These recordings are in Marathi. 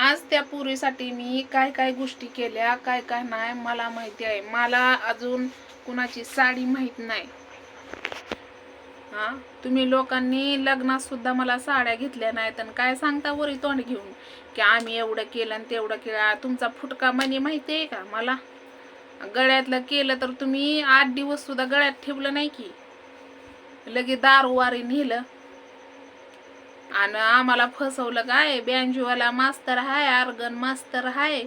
आज त्या पुरीसाठी मी काय काय गोष्टी केल्या, काय काय नाही मला माहिती आहे. मला अजून कुणाची साडी माहित नाही. तुम्ही लोकांनी लग्नात सुद्धा मला साड्या घेतल्या नाहीत आणि काय सांगता वरी तोंड घेऊन की आम्ही एवढं केलं आणि तेवढं केलं. तुमचा फुटका मनी माहिती आहे का मला? गळ्यातलं केलं तर तुम्ही 8 दिवस सुद्धा गळ्यात ठेवलं नाही की लगे दारूवारी नेलं आणि आम्हाला फसवलं. काय बँजूवाला मास्तर हाय, ऑर्गन मास्तर हाय.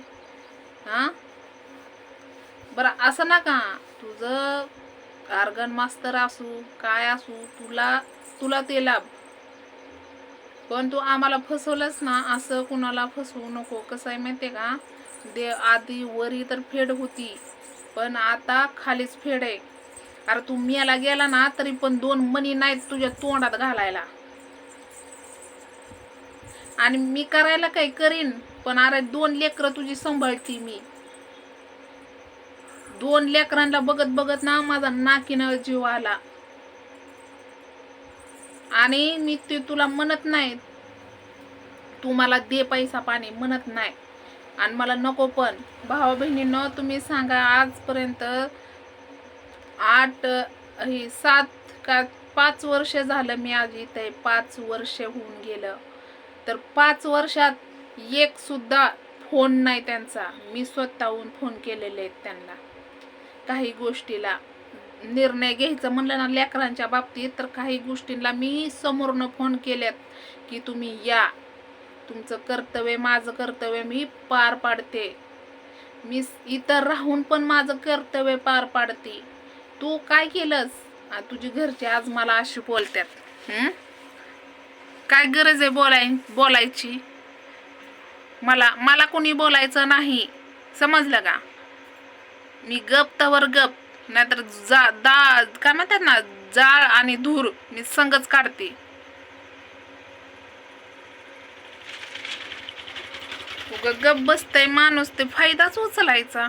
बरं असं नका, तुझं ऑर्गन मास्तर असू काय असू, तुला ते लाभ, पण तू आम्हाला फसवलंस ना. असं कुणाला फसवू नको. कसं आहे माहितीये का, आधी वरी तर फेड होती पण आता खालीच फेड आहे. अरे तू मेला गेला ना तरी पण 2 मणी नाहीत तुझ्या तोंडात घालायला. आणि मी करायला काही करीन, पण अरे 2 लेकरं तुझी सांभाळती मी. 2 लेकरांना बघत बघत ना माझा नाकीनं जीव आला. आणि मी ते तुला म्हणत नाही, तू मला दे पैसा पाणी म्हणत नाही आणि मला नको. पण भावा बहिणींनो, तुम्ही सांगा, आजपर्यंत 7 का 5 वर्ष झालं मी आज इथे. 5 वर्ष होऊन गेलं. तर 5 वर्षात एक सुद्धा फोन नाही त्यांचा. मी स्वतःहून फोन केलेले आहेत त्यांना. काही गोष्टीला निर्णय घ्यायचं म्हणलं ना लेकरांच्या बाबतीत, तर काही गोष्टींना मी समोरनं फोन केल्यात की तुम्ही या, तुमचं कर्तव्य माझं कर्तव्य मी पार पाडते. मी इतर राहून पण माझं कर्तव्य पार पाडते. तू काय केलंस? तुझी घरचे आज मला अशी बोलतात. काय गरज आहे बोलायची? मला कोणी बोलायचं नाही, समजलं का? मी गप तवर गप, नाहीतर काय म्हणतात ना, जाळ आणि धूर मी संगच काढते. गप बसतय माणूस ते फायदाच उचलायचा.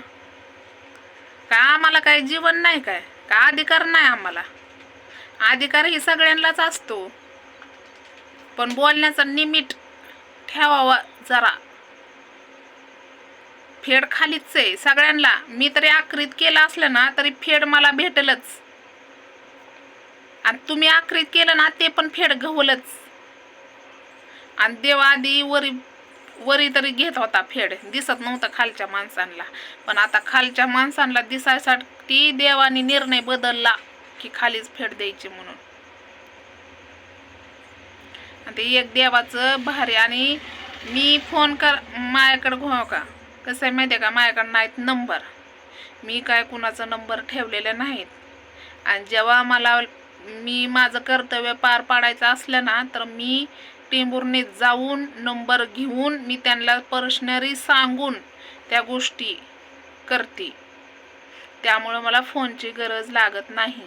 का आम्हाला काय जीवन नाही काय? का अधिकार नाही आम्हाला? अधिकार ही सगळ्यांनाच असतो, पण बोलण्याचा निमिट ठेवावा जरा. फेड खालीच आहे सगळ्यांना. मी तरी आकृत केलं असलं ना तरी फेड मला भेटलच, आणि तुम्ही आकृत केलं ना ते पण फेड गवलच. आणि देव आधी वरी तरी घेत होता फेड, दिसत नव्हतं खालच्या माणसांना. पण आता खालच्या माणसांना दिसायसाठी देवाने निर्णय बदलला की खालीच फेड द्यायची म्हणून. आणि ते एक देवाचं भारी. आणि मी फोन माझ्याकडे घो का, कसं आहे माहिती आहे का, माझ्याकडे नाहीत नंबर. मी काय कुणाचा नंबर ठेवलेले नाहीत. आणि जेव्हा मी माझं कर्तव्य पार पाडायचं असलं ना, तर मी टेंभुर्णी जाऊन नंबर घेऊन मी त्यांना पर्सनली सांगून त्या गोष्टी करते. त्यामुळं मला फोनची गरज लागत नाही.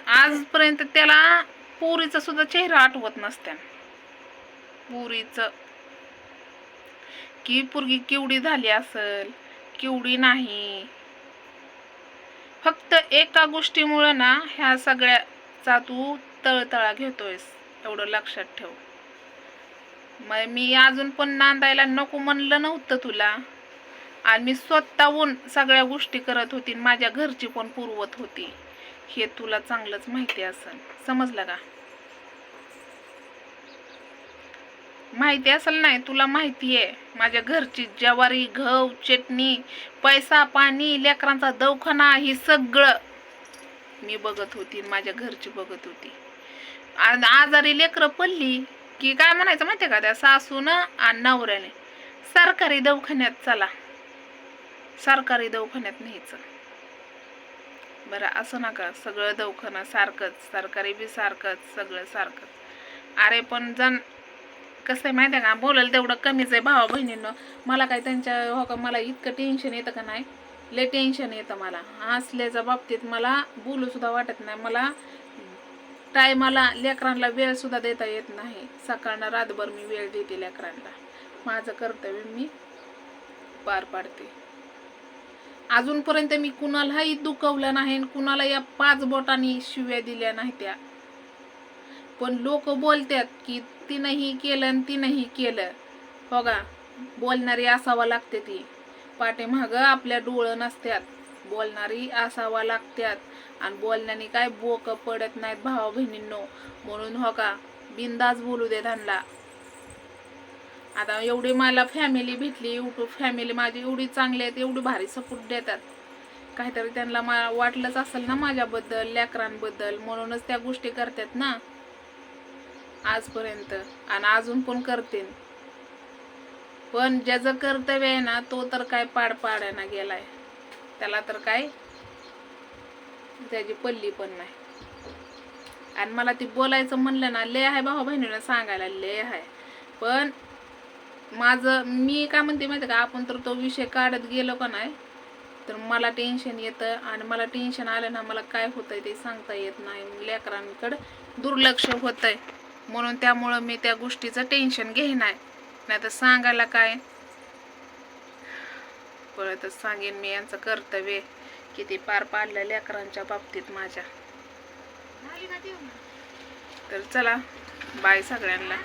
आजपर्यंत त्याला पुरीचा सुद्धा चेहरा आठवत नसत्या. पुरीचं की पुरगी केवढी झाली असेल, केवढी नाही. फक्त एका गोष्टीमुळे ना ह्या सगळ्याचा तू तळतळा घेतोयस, एवढं लक्षात ठेव. मग मी अजून पण नांदायला नको म्हणलं नव्हतं तुला. आणि मी स्वतःहून सगळ्या गोष्टी करत होती, माझ्या घरची पण पुरवत होती. हे तुला चांगलंच माहिती असेल, समजलं का? माहिती असेल नाही, तुला माहिती आहे. माझ्या घरची ज्वारी, गहू, चटणी, पैसा पाणी, लेकरांचा दवाखाना, ही सगळं मी बघत होती, माझ्या घरची बघत होती. आजारी लेकरं पडली की काय म्हणायचं माहितीये का, त्या सासून आणि नवऱ्याने सरकारी दवाखान्यात चला, सरकारी दवाखान्यात न्यायचं. बरं असं नका, सगळं दवाखाना सारखंच, सरकारी बी सारखंच, सगळं सारखंच. अरे पण कसं आहे माहिती आहे का, बोलायला तेवढं कमीच आहे भावा बहिणींनो. मला काय त्यांच्या हो का, मला इतकं टेन्शन येतं का नाही, लय टेन्शन येतं मला. असल्याच्या बाबतीत मला बोलू सुद्धा वाटत नाही. मला टायमाला लेकरांना वेळ सुद्धा देता येत नाही. सकाळनं रातभर मी वेळ देते लेकरांना. माझं कर्तव्य मी पार पाडते. अजूनपर्यंत मी कुणालाही दुखवलं नाही, कुणाला या 5 बोटांनी शिव्या दिल्या नाही त्या. पण लोक बोलतात की तिनं ही केलं आणि तिनं ही केलं. हो का, बोलणारी असावा लागते ती, पाठीमागं आपल्या डोळं नसत्यात, बोलणारी असावा लागत्यात. आणि बोलण्याने काय बोक पडत नाहीत भावा बहिणींनो. म्हणून हो का, बिंदास बोलू दे त्यांना. आता एवढी मला फॅमिली भेटली, यूट्यूब फॅमिली माझी एवढी चांगली आहेत, एवढी भारी सपोर्ट देतात. काहीतरी त्यांना वाटलंच असेल ना माझ्याबद्दल, लेकरांबद्दल, म्हणूनच त्या गोष्टी करतात ना आजपर्यंत, आणि अजून पण करतील. पण ज्याचं कर्तव्य आहे ना, तो तर काय पाड्याना गेलाय, त्याला तर काय त्याची पल्ली पण नाही. आणि मला ती बोलायचं म्हणलं ना, लय आहे भावा बहिणीला सांगायला, लय आहे. पण मी काय म्हणते माहिती का, आपण तर तो विषय काढत गेलो का नाही तर मला टेन्शन येतं. आणि मला टेन्शन आलं ना, मला काय होतंय ते सांगता येत नाही, लेकरांकडे दुर्लक्ष होतंय. म्हणून त्यामुळं मी त्या गोष्टीचं टेन्शन घेणार नाही. तर सांगायला काय, परतच सांगेन मी, यांचं कर्तव्य किती पार पाडलं लेकरांच्या बाबतीत माझ्या. तर चला, बाय सगळ्यांना.